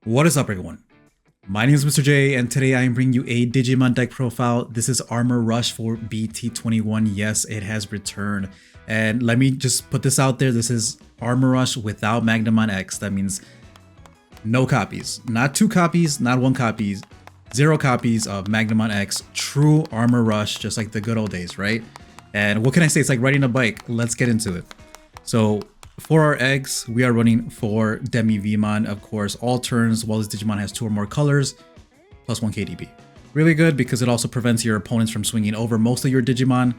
What is up, everyone? My name is Mr. J, and today I am bringing you a Digimon deck profile. This is Armor Rush for BT21. Yes, it has returned. And let me just put this out there. This is Armor Rush without Magnamon X. That means no copies. Not 2 copies, not 1 copy. 0 copies of Magnamon X. True Armor Rush, just like the good old days, right? And what can I say? It's like riding a bike. Let's get into it. So for our eggs, we are running 4 Demi V-mon, of course, all turns while this Digimon has 2 or more colors, plus 1 KDP. Really good because it also prevents your opponents from swinging over most of your Digimon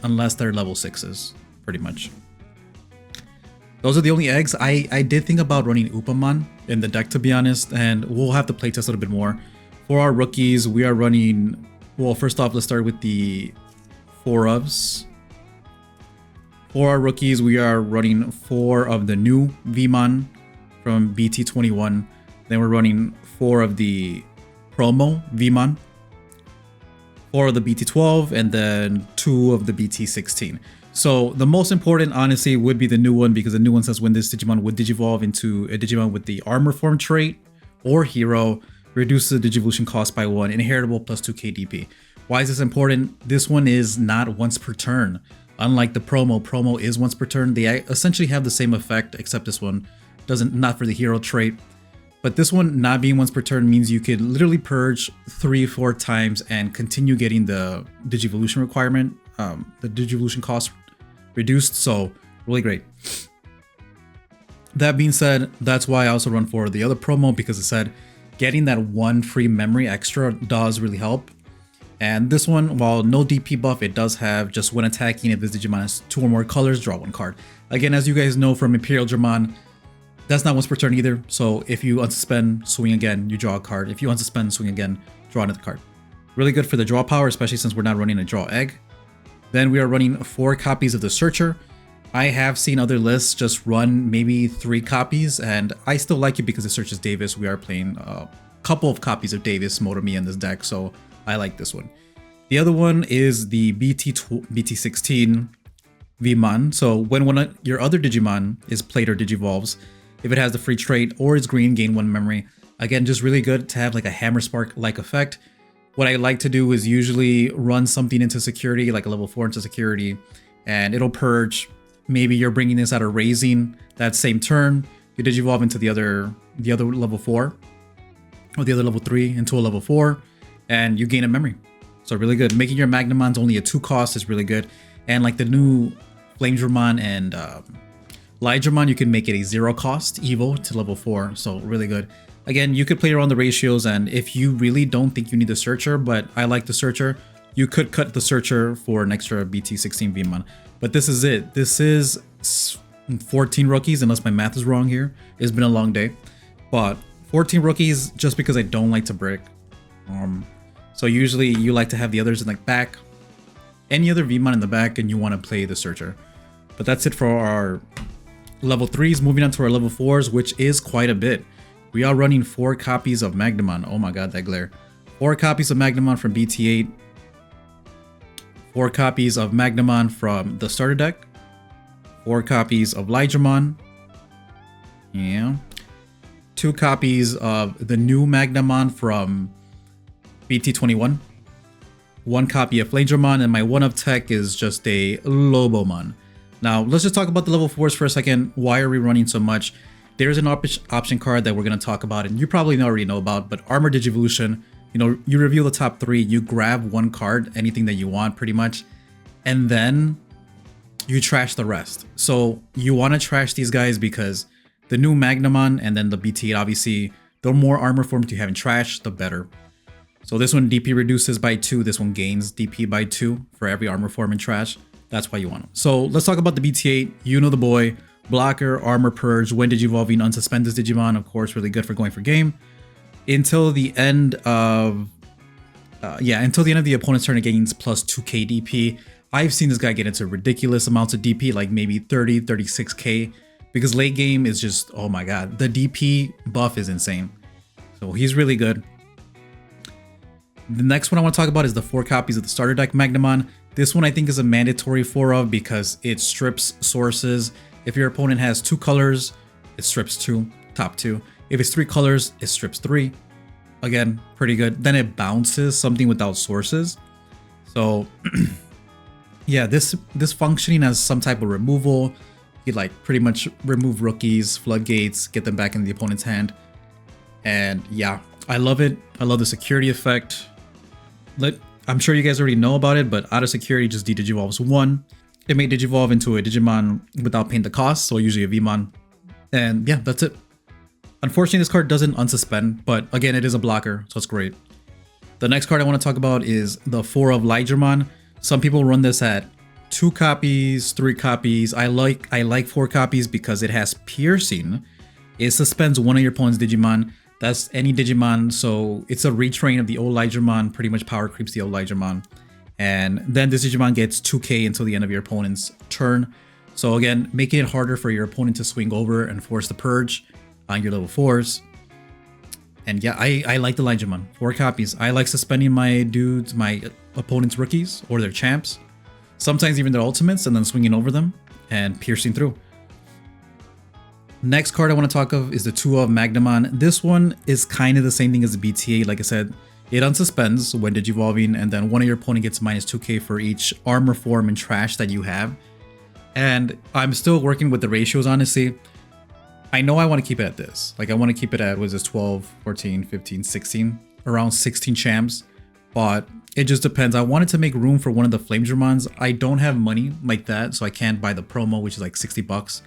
unless they're level 6s, pretty much. Those are the only eggs. I did think about running Upamon in the deck, to be honest, and we'll have to playtest a little bit more. For our rookies, we are running, well, first off, let's start with the 4 ofs. For our rookies, we are running 4 of the new V-mon from BT21. Then we're running 4 of the promo V-mon, 4 of the BT12, and then 2 of the BT16. So the most important, honestly, would be the new one, because the new one says when this Digimon would digivolve into a Digimon with the armor form trait or hero, reduces the digivolution cost by 1, inheritable plus 2 KDP. Why is this important? This one is not once per turn. Unlike the promo is once per turn. They essentially have the same effect, except this one not for the hero trait. But this one not being once per turn means you could literally purge 3-4 times and continue getting the digivolution requirement, the digivolution cost reduced. So really great. That being said, that's why I also run for the other promo, because it said getting that 1 free memory extra does really help. And this one, while no DP buff, it does have just when attacking, if this Digimon has 2 or more colors, draw 1 card. Again, as you guys know from Imperial Dramon, that's not once per turn either. So if you unsuspend, swing again, you draw a card. If you unsuspend, swing again, draw another card. Really good for the draw power, especially since we're not running a draw egg. Then we are running 4 copies of the Searcher. I have seen other lists just run maybe 3 copies, and I still like it because it searches Davis. We are playing a couple of copies of Davis Motomi in this deck, so I like this one. The other one is the BT16 V-mon. So when one of your other Digimon is played or digivolves, if it has the free trait or is green, gain 1 memory. Again, just really good to have like a Hammer Spark-like effect. What I like to do is usually run something into security, like a level 4 into security, and it'll purge. Maybe you're bringing this out of raising that same turn. You digivolve into the other level 4 or the other level 3 into a level 4. And you gain a memory. So really good. Making your Magnamons only a 2 cost is really good. And like the new Flame Dramon and Lydramon, you can make it a 0 cost Evo to level 4. So really good. Again, you could play around the ratios, and if you really don't think you need the Searcher, but I like the Searcher, you could cut the Searcher for an extra BT16 V-mon. But this is it. This is 14 rookies, unless my math is wrong here. It's been a long day. But 14 rookies, just because I don't like to brick. So usually you like to have the others in the back, any other V-mon in the back, and you want to play the Searcher. But that's it for our level 3s. Moving on to our level 4s, which is quite a bit. We are running 4 copies of Magnamon. Oh my god, that glare. 4 copies of Magnamon from BT8. 4 copies of Magnamon from the starter deck. 4 copies of Lydramon. Yeah. 2 copies of the new Magnamon from BT21, 1 copy of Flame Dramon, and my 1 of tech is just a Lobomon. Now, let's just talk about the level 4s for a second. Why are we running so much? There's an option card that we're going to talk about, and you probably already know about, but Armor Digivolution, you reveal the top 3, you grab 1 card, anything that you want pretty much, and then you trash the rest. So you want to trash these guys because the new Magnamon and then the BT8, obviously, the more armor forms you have in trash, the better. So this one DP reduces by 2, this one gains DP by 2 for every armor form in trash. That's why you want them. So let's talk about the BT8. You know the boy. Blocker, armor purge, when digivolving, unsuspend this Digimon, of course, really good for going for game. Until the end of the opponent's turn, it gains plus 2k DP. I've seen this guy get into ridiculous amounts of DP, like maybe 30, 36k, because late game is just, oh my god, the DP buff is insane. So he's really good. The next one I want to talk about is the 4 copies of the starter deck Magnamon. This one I think is a mandatory 4 of because it strips sources. If your opponent has 2 colors, it strips 2, top 2. If it's 3 colors, it strips 3. Again, pretty good. Then it bounces something without sources. So yeah, this functioning as some type of removal. You like pretty much remove rookies, floodgates, get them back in the opponent's hand. And yeah, I love it. I love the security effect. I'm sure you guys already know about it, but out of security just de-digivolves 1. It may digivolve into a Digimon without paying the cost, so usually a V-mon. And yeah, that's it. Unfortunately, this card doesn't unsuspend, but again, it is a blocker, so it's great. The next card I want to talk about is the 4 of Lightramon. Some people run this at 2 copies, 3 copies. I like 4 copies because it has piercing. It suspends one of your opponent's Digimon. That's any Digimon, so it's a retrain of the old Lightramon, pretty much power creeps the old Lightramon. And then this Digimon gets 2k until the end of your opponent's turn. So again, making it harder for your opponent to swing over and force the purge on your level 4s. And yeah, I like the Digimon. 4 copies. I like suspending my dudes, my opponent's rookies or their champs. Sometimes even their ultimates, and then swinging over them and piercing through. Next card I want to talk of is the 2 of Magnamon. This one is kind of the same thing as the BTA. Like I said, it unsuspends when digivolving, and then one of your opponent gets minus 2k for each armor form and trash that you have. And I'm still working with the ratios, honestly. I know I want to keep it at this. Like I want to keep it at, was this 12, 14, 15, 16? Around 16 champs. But it just depends. I wanted to make room for one of the Flamedramons. I don't have money like that, so I can't buy the promo, which is like 60 bucks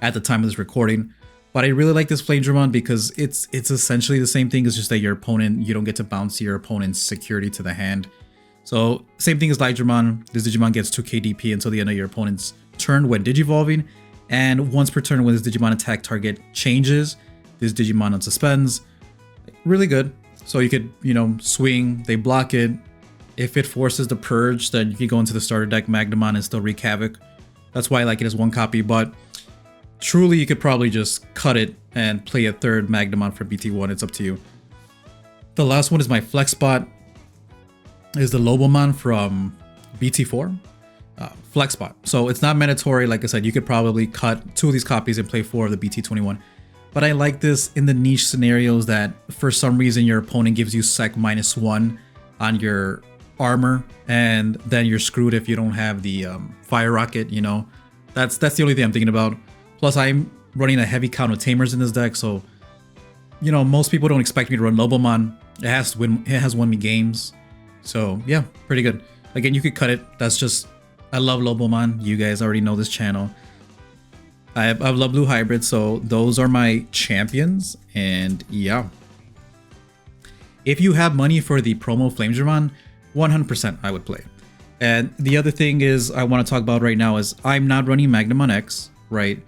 at the time of this recording. But I really like this Flamedramon because it's essentially the same thing. It's just that your opponent, you don't get to bounce your opponent's security to the hand. So same thing as Lightramon. This Digimon gets 2k DP until the end of your opponent's turn when digivolving. And once per turn when this Digimon attack target changes, this Digimon unsuspends. Really good. So you could, swing, they block it. If it forces the purge, then you can go into the starter deck Magnamon and still wreak havoc. That's why I like it as 1 copy, but truly you could probably just cut it and play a 3rd Magnamon for BT1. It's up to you. The last one is my flex spot. Is the Lobomon from BT4. Flex spot. So it's not mandatory. Like I said, you could probably cut 2 of these copies and play 4 of the BT21. But I like this in the niche scenarios that for some reason your opponent gives you sec -1 on your armor, and then you're screwed if you don't have the fire rocket. That's the only thing I'm thinking about. Plus I'm running a heavy count of Tamers in this deck, so most people don't expect me to run Lobomon. It has won me games, so yeah, pretty good. Again, you could cut it. That's just, I love Lobomon. You guys already know this channel. I love blue hybrids, so those are my champions. And yeah, if you have money for the promo Flamedramon, 100% I would play. And the other thing is I want to talk about right now is I'm not running Magnamon X, right?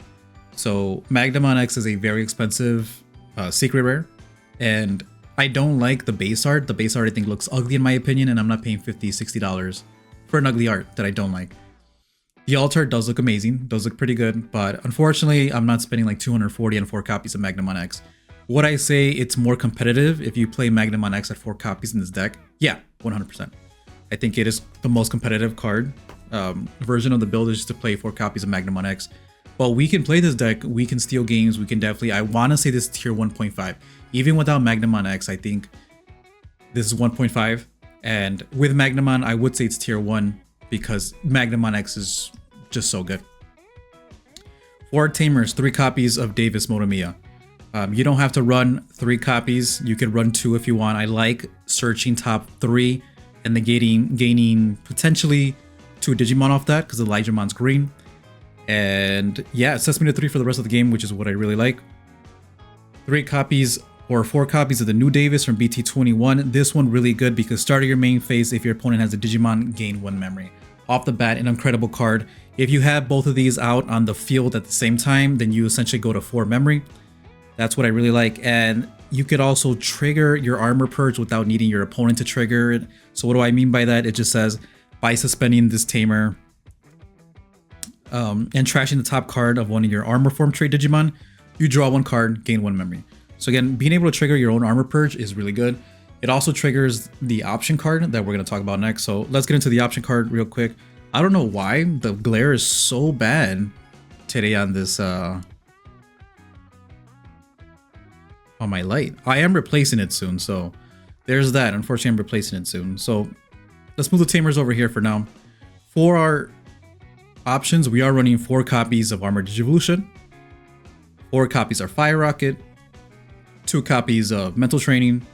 So Magnamon X is a very expensive secret rare, and I don't like the base art. The base art I think looks ugly in my opinion, and I'm not paying $50, $60 for an ugly art that I don't like. The alt art does look amazing, does look pretty good, but unfortunately I'm not spending like 240 on 4 copies of Magnamon X. Would I say it's more competitive if you play Magnamon X at 4 copies in this deck? Yeah, 100%. I think it is the most competitive card. Version of the build is just to play 4 copies of Magnamon X. But we can play this deck, we can steal games, we can definitely, I want to say this is tier 1.5. Even without Magnamon X, I think this is 1.5. And with Magnamon, I would say it's tier 1 because Magnamon X is just so good. 4 Tamers, 3 copies of Davis Motomiya. You don't have to run 3 copies. You could run 2 if you want. I like searching top 3 and then gaining potentially 2 Digimon off that because the Lidramon's green. And yeah, it sets me to 3 for the rest of the game, which is what I really like. 3 copies or 4 copies of the new Davis from BT21. This one really good because start of your main phase, if your opponent has a Digimon, gain 1 memory. Off the bat, an incredible card. If you have both of these out on the field at the same time, then you essentially go to 4 memory. That's what I really like. And you could also trigger your armor purge without needing your opponent to trigger it. So what do I mean by that? It just says, by suspending this Tamer and trashing the top card of one of your armor form trait Digimon, you draw 1 card, gain 1 memory. So again, being able to trigger your own armor purge is really good. It also triggers the option card that we're going to talk about next. So let's get into the option card real quick. I don't know why the glare is so bad today on this on my light. I am replacing it soon, so there's that. Unfortunately, I'm replacing it soon. So let's move the Tamers over here for now. For our options, we are running 4 copies of Armored Digivolution, 4 copies of Fire Rocket, 2 copies of Mental Training,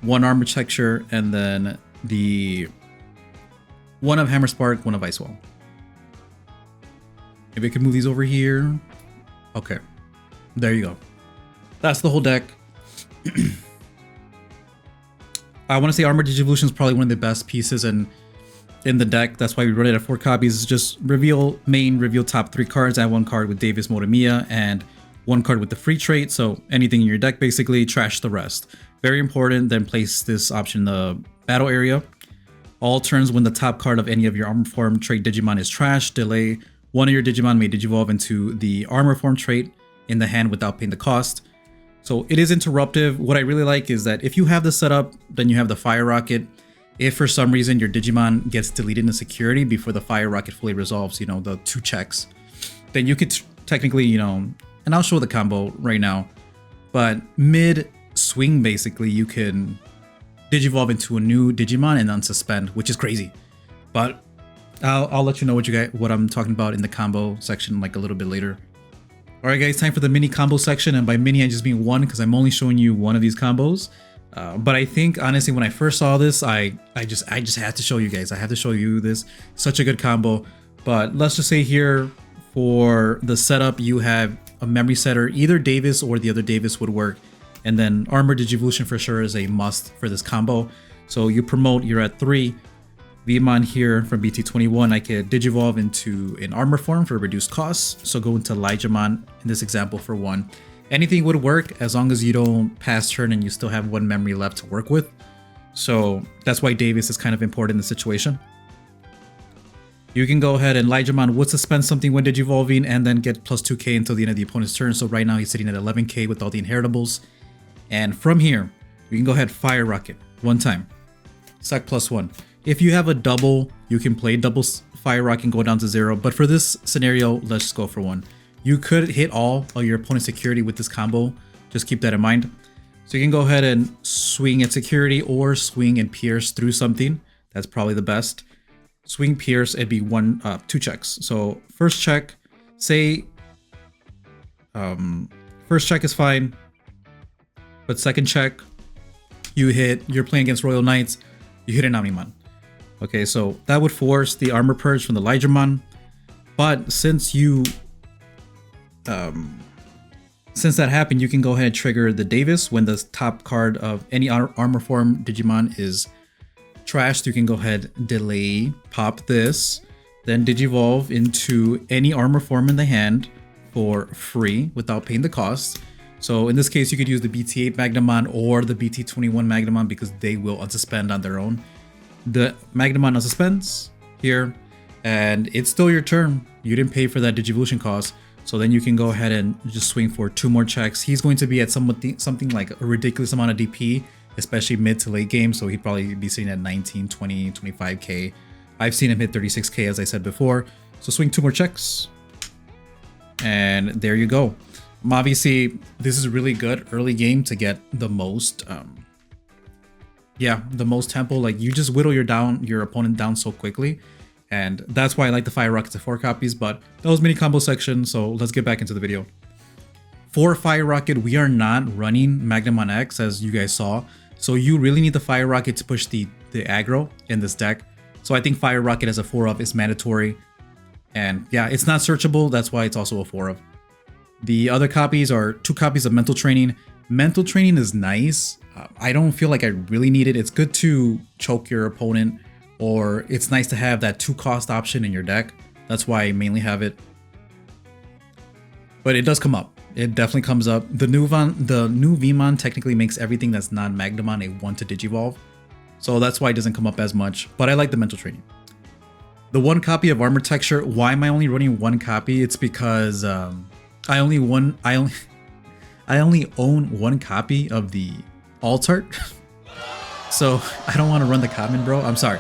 1 Armor Texture, and then the 1 of Hammer Spark, 1 of Ice Wall. Maybe I can move these over here. Okay, there you go. That's the whole deck. I want to say Armored Digivolution is probably one of the best pieces in the deck. That's why we run it at 4 copies. Just reveal main, reveal top 3 cards, add 1 card with Davis Morimiya, and 1 card with the free trait. So anything in your deck, basically, trash the rest. Very important. Then place this option in the battle area. All turns when the top card of any of your armor form trait Digimon is trashed, delay. 1 of your Digimon may digivolve into the armor form trait in the hand without paying the cost. So it is interruptive. What I really like is that if you have this set up, then you have the Fire Rocket. If for some reason your Digimon gets deleted in security before the Fire Rocket fully resolves, you know, the 2 checks, then you could technically, you know, and I'll show the combo right now, but mid swing, basically, you can digivolve into a new Digimon and unsuspend, which is crazy. But I'll let you know what I'm talking about in the combo section like a little bit later. All right, guys, time for the mini combo section, and by mini I just mean 1 because I'm only showing you 1 of these combos. But I think honestly, when I first saw this, I just had to show you guys. I have to show you this. Such a good combo. But let's just say here for the setup, you have a memory setter. Either Davis or the other Davis would work. And then Armored Digivolution for sure is a must for this combo. So you promote, you're at 3. V-mon here from BT21, I could digivolve into an armor form for reduced costs. So go into Digimon in this example for 1. Anything would work as long as you don't pass turn and you still have 1 memory left to work with. So that's why Davis is kind of important in the situation. You can go ahead and Digimon would suspend something when digivolving and then get plus 2k until the end of the opponent's turn. So right now he's sitting at 11k with all the inheritables. And from here, you can go ahead Fire Rocket 1 time. Sack plus 1. If you have a double, you can play double Fire Rocket and go down to 0. But for this scenario, let's just go for 1. You could hit all of your opponent's security with this combo. Just keep that in mind. So you can go ahead and swing at security or swing and pierce through something. That's probably the best. Swing, pierce, it'd be 2 checks. So first check, say, first check is fine. But second check, you're playing against Royal Knights, you hit an Omnimon. Okay, so that would force the armor purge from the Digimon. But since that happened, you can go ahead and trigger the Davis when the top card of any armor form Digimon is trashed. You can go ahead, delay, pop this, then digivolve into any armor form in the hand for free without paying the cost. So in this case, you could use the BT8 Magnamon or the BT21 Magnamon because they will unsuspend on their own. The Magnamon unsuspends here, and it's still your turn. You didn't pay for that Digivolution cost. So then you can go ahead and just swing for 2 more checks. He's going to be at something like a ridiculous amount of DP, especially mid to late game. So he'd probably be sitting at 19, 20, 25k. I've seen him hit 36k, as I said before. So swing 2 more checks. And there you go. Obviously, this is really good early game to get the most, the most tempo. Like, you just whittle your opponent down so quickly. And that's why I like the Fire Rockets at 4 copies, but that was mini combo section, so let's get back into the video. For Fire Rocket, we are not running Magnamon X, as you guys saw, so you really need the Fire Rocket to push the aggro in this deck. So I think Fire Rocket as a 4-of is mandatory, and yeah, it's not searchable, that's why it's also a 4-of. The other copies are 2 copies of Mental Training. Mental Training is nice. I don't feel like I really need it. It's good to choke your opponent, or it's nice to have that 2-cost option in your deck. That's why I mainly have it. But it does come up. It definitely comes up. The new V-mon technically makes everything that's not Magnamon a 1 to Digivolve. So that's why it doesn't come up as much. But I like the Mental Training. The 1 copy of Armor Texture. Why am I only running 1 copy? It's because I only own 1 copy of the alt art. So I don't want to run the common, bro. I'm sorry.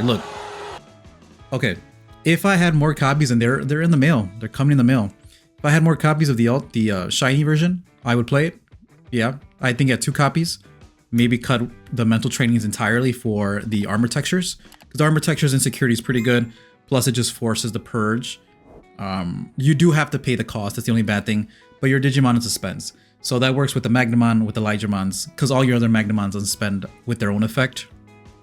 Look. Okay. If I had more copies, and they're in the mail. They're coming in the mail. If I had more copies of the shiny version, I would play it. Yeah. I think at 2 copies. Maybe cut the mental trainings entirely for the armor textures. Because the armor textures and security is pretty good. Plus it just forces the purge. You do have to pay the cost. That's the only bad thing. But your Digimon is suspends. So that works with the Magnamon, with the Elijahmons, because all your other Magnamons unspend with their own effect.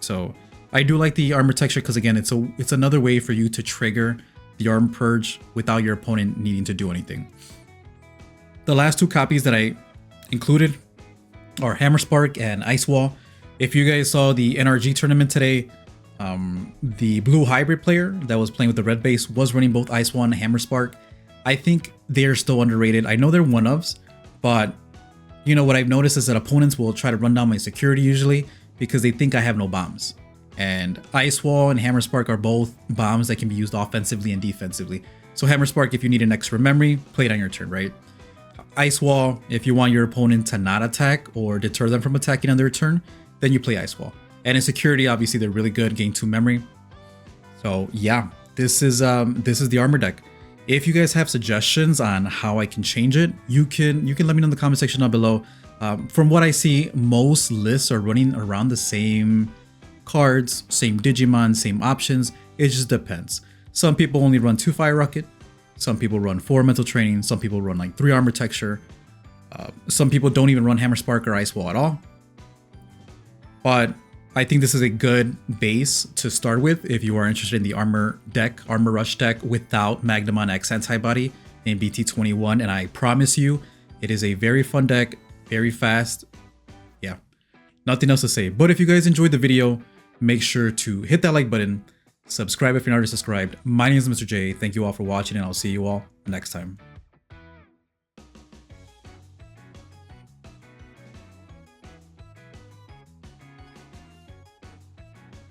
So I do like the armor texture because again, it's another way for you to trigger the armor purge without your opponent needing to do anything. The last 2 copies that I included are Hammer Spark and Ice Wall. If you guys saw the NRG tournament today, the blue hybrid player that was playing with the red base was running both Ice Wall and Hammer Spark. I think they're still underrated. I know they're one-ofs, but you know what I've noticed is that opponents will try to run down my security usually because they think I have no bombs. And Ice Wall and Hammer Spark are both bombs that can be used offensively and defensively. So Hammer Spark, if you need an extra memory, play it on your turn, right? Ice Wall, if you want your opponent to not attack or deter them from attacking on their turn, then you play Ice Wall. And in security, obviously they're really good, gain 2 memory. So yeah, this is the armor deck. If you guys have suggestions on how I can change it, you can let me know in the comment section down below. From what I see, most lists are running around the same cards, same Digimon, same options. It just depends. Some people only run 2 Fire Rocket. Some people run 4 mental training. Some people run like 3 armor texture. Some people don't even run Hammer Spark or Ice Wall at all. But I think this is a good base to start with if you are interested in the armor rush deck without Magnamon X antibody in BT21. And I promise you, it is a very fun deck, very fast. Yeah, nothing else to say. But if you guys enjoyed the video, make sure to hit that like button, subscribe if you're not already subscribed. My name is Mr. J. Thank you all for watching, and I'll see you all next time.